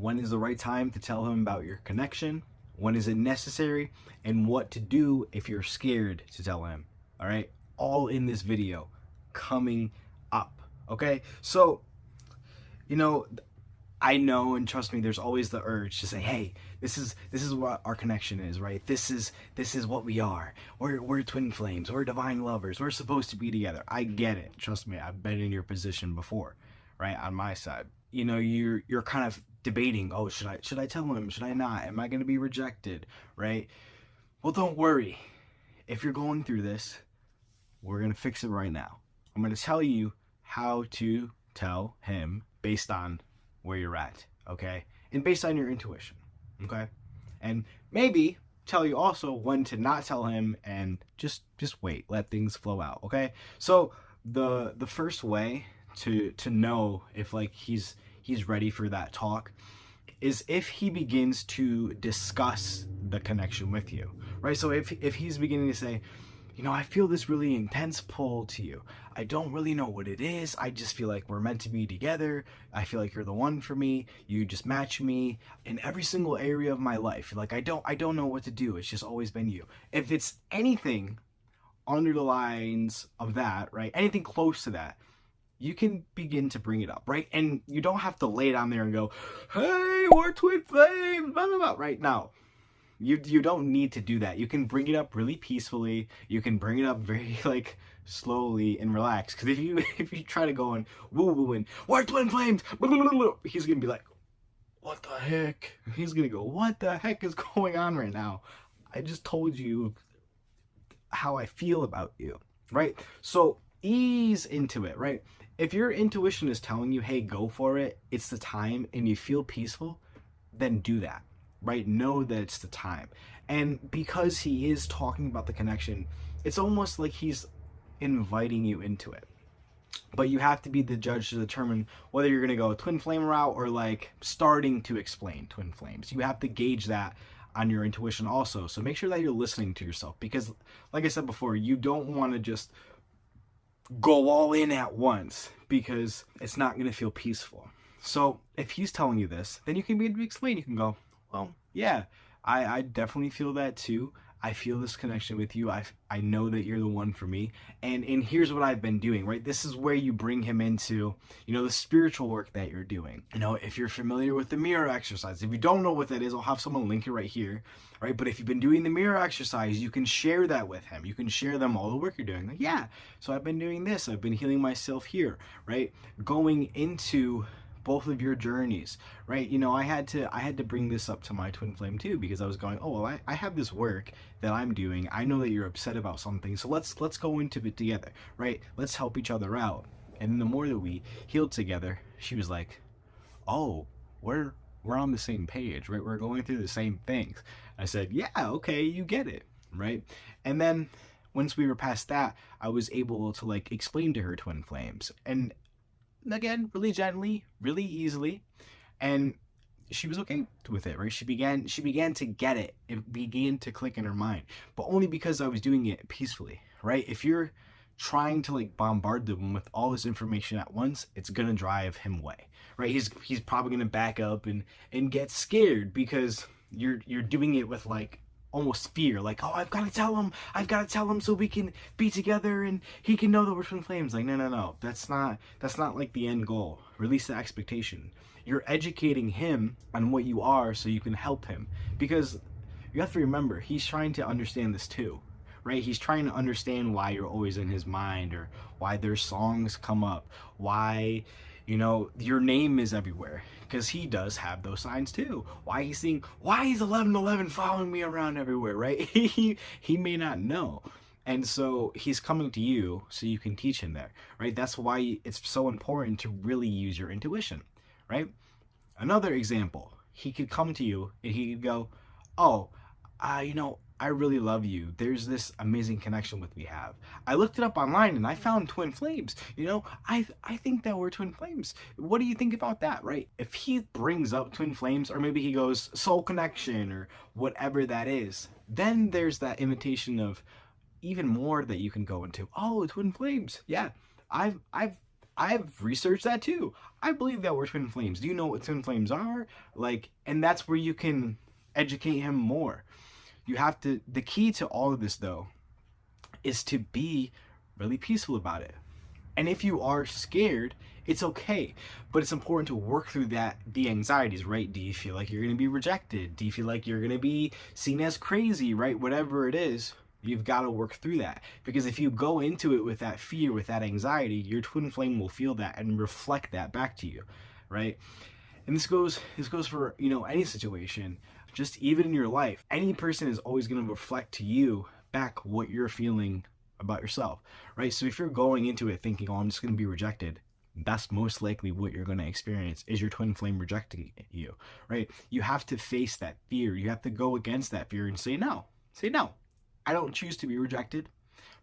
When is the right time to tell him about your connection? When is it necessary? And what to do if you're scared to tell him. All right, all in this video coming up. Okay, so I know, and trust me, there's always the urge to say, hey, this is what our connection is, right? This is what we are. We're twin flames, we're divine lovers, we're supposed to be together. I get it. Trust me, I've been in your position before, right? On my side. You're kind of debating, oh, should I tell him? Should I not? Am I gonna be rejected? Right? Well, don't worry. If you're going through this, we're gonna fix it right now. I'm gonna tell you how to tell him based on where you're at, okay? And based on your intuition, okay? And maybe tell you also when to not tell him and just wait, let things flow out, okay? So the first way to know if like he's ready for that talk is if he begins to discuss the connection with you, right? So if he's beginning to say, I feel this really intense pull to you. I don't really know what it is. I just feel like we're meant to be together. I feel like you're the one for me. You just match me in every single area of my life. Like I don't know what to do. It's just always been you. If it's anything under the lines of that, right? Anything close to that, you can begin to bring it up, right? And you don't have to lay it on there and go, hey, we're twin flames, blah, blah, blah, right? Now, you don't need to do that. You can bring it up really peacefully. You can bring it up very like slowly and relaxed. Because if you try to go and woo and we're twin flames, blah, blah, blah, blah, he's gonna be like, what the heck? He's gonna go, what the heck is going on right now? I just told you how I feel about you, right? So ease into it, right? If your intuition is telling you, hey, go for it, it's the time, and you feel peaceful, then do that, right? Know that it's the time. And because he is talking about the connection, it's almost like he's inviting you into it. But you have to be the judge to determine whether you're going to go a twin flame route or like starting to explain twin flames. You have to gauge that on your intuition also. So make sure that you're listening to yourself, because like I said before, you don't want to just go all in at once, because it's not going to feel peaceful. So if he's telling you this, then you can begin to explain. You can go, well, yeah, I definitely feel that too. I feel this connection with you. I know that you're the one for me. And here's what I've been doing, right? This is where you bring him into, the spiritual work that you're doing. If you're familiar with the mirror exercise, if you don't know what that is, I'll have someone link it right here, right? But if you've been doing the mirror exercise, you can share that with him. You can share them all the work you're doing. Like, yeah, so I've been doing this. I've been healing myself here, right? Going into both of your journeys, right? I had to bring this up to my twin flame too, because I was going, oh, well, I have this work that I'm doing. I know that you're upset about something, so let's go into it together, right? Let's help each other out. And then the more that we healed together, she was like, oh, we're on the same page, right? We're going through the same things. I said, yeah, okay, you get it, right? And then once we were past that, I was able to like explain to her twin flames, and again, really gently, really easily, and she was okay with it, right? She began to get it. It began to click in her mind, but only because I was doing it peacefully, right? If you're trying to like bombard them with all this information at once, it's gonna drive him away, right? He's probably gonna back up and get scared, because you're doing it with like almost fear, like, oh, I've got to tell him so we can be together and he can know that we're twin flames. Like, no, that's not like the end goal. Release the expectation. You're educating him on what you are so you can help him, because you have to remember, he's trying to understand this too, right? He's trying to understand why you're always in his mind, or why their songs come up, why your name is everywhere, because he does have those signs too. Why he's 1111 following me around everywhere, right? He may not know. And so he's coming to you so you can teach him there, right? That's why it's so important to really use your intuition, right? Another example, he could come to you and he could go, oh, I really love you. There's this amazing connection we have. I looked it up online and I found twin flames. I think that we're twin flames. What do you think about that, right? If he brings up twin flames, or maybe he goes soul connection or whatever that is, then there's that invitation of even more that you can go into. Oh, twin flames. Yeah, I've I've researched that too. I believe that we're twin flames. Do you know what twin flames are? Like, and that's where you can educate him more. You have to, the key to all of this though, is to be really peaceful about it. And if you are scared, it's okay. But it's important to work through the anxieties, right? Do you feel like you're going to be rejected? Do you feel like you're going to be seen as crazy, right? Whatever it is, you've got to work through that. Because if you go into it with that fear, with that anxiety, your twin flame will feel that and reflect that back to you, right? And this goes for, any situation, just even in your life. Any person is always going to reflect to you back what you're feeling about yourself, right? So if you're going into it thinking, oh, I'm just going to be rejected, that's most likely what you're going to experience, is your twin flame rejecting you, right? You have to face that fear. You have to go against that fear and say no. I don't choose to be rejected,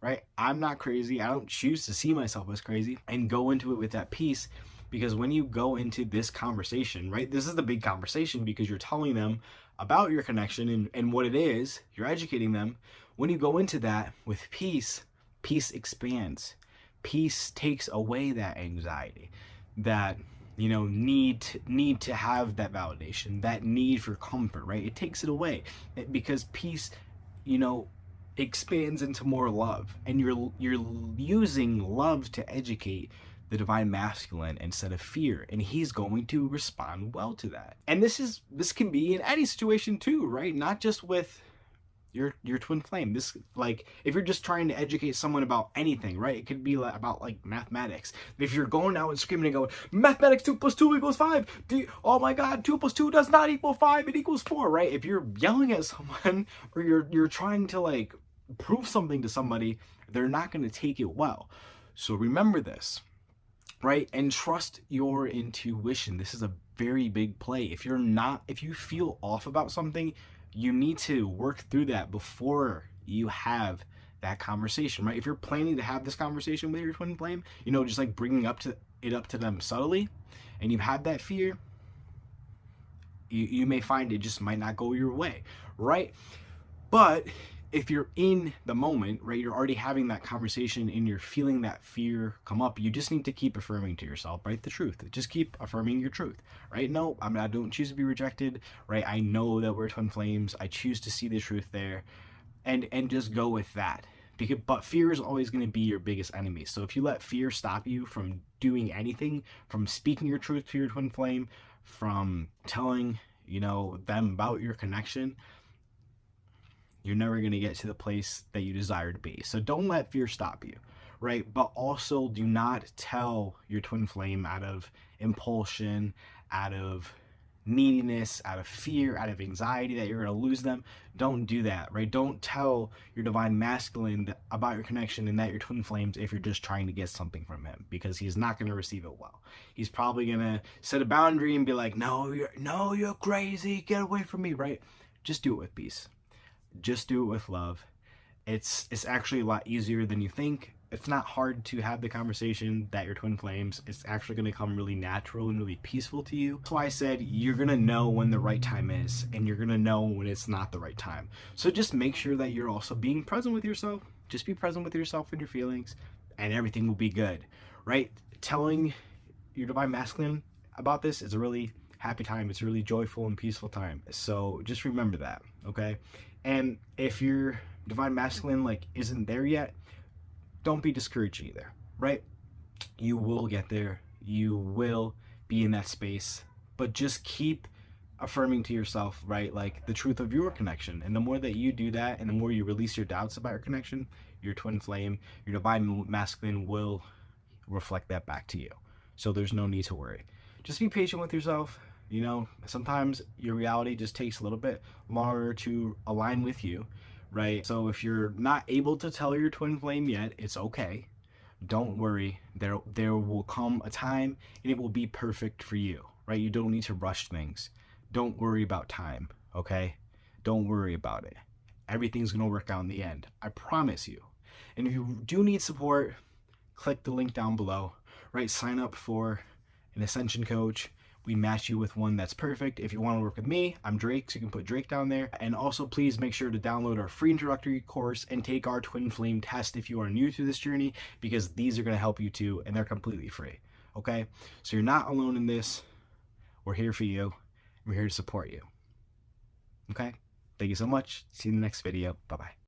right? I'm not crazy. I don't choose to see myself as crazy, and go into it with that peace. Because when you go into this conversation, right, this is the big conversation, because you're telling them about your connection and what it is, you're educating them. When you go into that with peace, peace expands. Peace takes away that anxiety, that, need to have that validation, that need for comfort, right? It takes it away, because peace, expands into more love, and you're using love to educate the divine masculine instead of fear, and he's going to respond well to that. And this can be in any situation too, right? Not just with your twin flame. This, like, if you're just trying to educate someone about anything, right? It could be about like mathematics. If you're going out and screaming and going, mathematics 2 + 2 = 5. Oh my God, 2 + 2 does not equal 5. It equals 4, right? If you're yelling at someone, or you're trying to like prove something to somebody, they're not going to take it well. So remember this, right? And trust your intuition. This is a very big play. If you feel off about something, you need to work through that before you have that conversation, right? If you're planning to have this conversation with your twin flame, just like bringing up to them subtly, and you have that fear, you may find it just might not go your way, right? But if you're in the moment, right, you're already having that conversation and you're feeling that fear come up, you just need to keep affirming to yourself, right, the truth. Just keep affirming your truth, right? No, I don't choose to be rejected, right? I know that we're twin flames. I choose to see the truth there, and just go with that. But fear is always going to be your biggest enemy. So if you let fear stop you from doing anything, from speaking your truth to your twin flame, from telling, them about your connection, you're never going to get to the place that you desire to be. So don't let fear stop you, right? But also do not tell your twin flame out of impulsion, out of neediness, out of fear, out of anxiety that you're going to lose them. Don't do that, right? Don't tell your divine masculine about your connection and that you're twin flames if you're just trying to get something from him, because he's not going to receive it well. He's probably going to set a boundary and be like, no, you're crazy. Get away from me, right? Just do it with peace. Just do it with love. It's actually a lot easier than you think. It's not hard to have the conversation that you're twin flames. It's actually going to come really natural and really peaceful to you. That's why I said you're going to know when the right time is, and you're going to know when it's not the right time. So just make sure that you're also being present with yourself. Just be present with yourself and your feelings, and everything will be good, right? Telling your divine masculine about this is a really happy time. It's a really joyful and peaceful time. So just remember that, okay? And if your divine masculine isn't there yet, don't be discouraged either, right? You will get there. You will be in that space, but just keep affirming to yourself, right? Like the truth of your connection. And the more that you do that, and the more you release your doubts about your connection, your twin flame, your divine masculine will reflect that back to you. So there's no need to worry. Just be patient with yourself. Sometimes your reality just takes a little bit longer to align with you, right? So if you're not able to tell your twin flame yet, it's okay. Don't worry. There will come a time and it will be perfect for you, right? You don't need to rush things. Don't worry about time, okay? Don't worry about it. Everything's going to work out in the end. I promise you. And if you do need support, click the link down below, right? Sign up for an Ascension coach. we match you with one that's perfect. If you want to work with me, I'm Drake, so you can put Drake down there. And also please make sure to download our free introductory course and take our twin flame test if you are new to this journey, because these are going to help you too, and they're completely free. Okay, so you're not alone in this. We're here for you. We're here to support you. Okay, thank you so much. See you in the next video. Bye bye.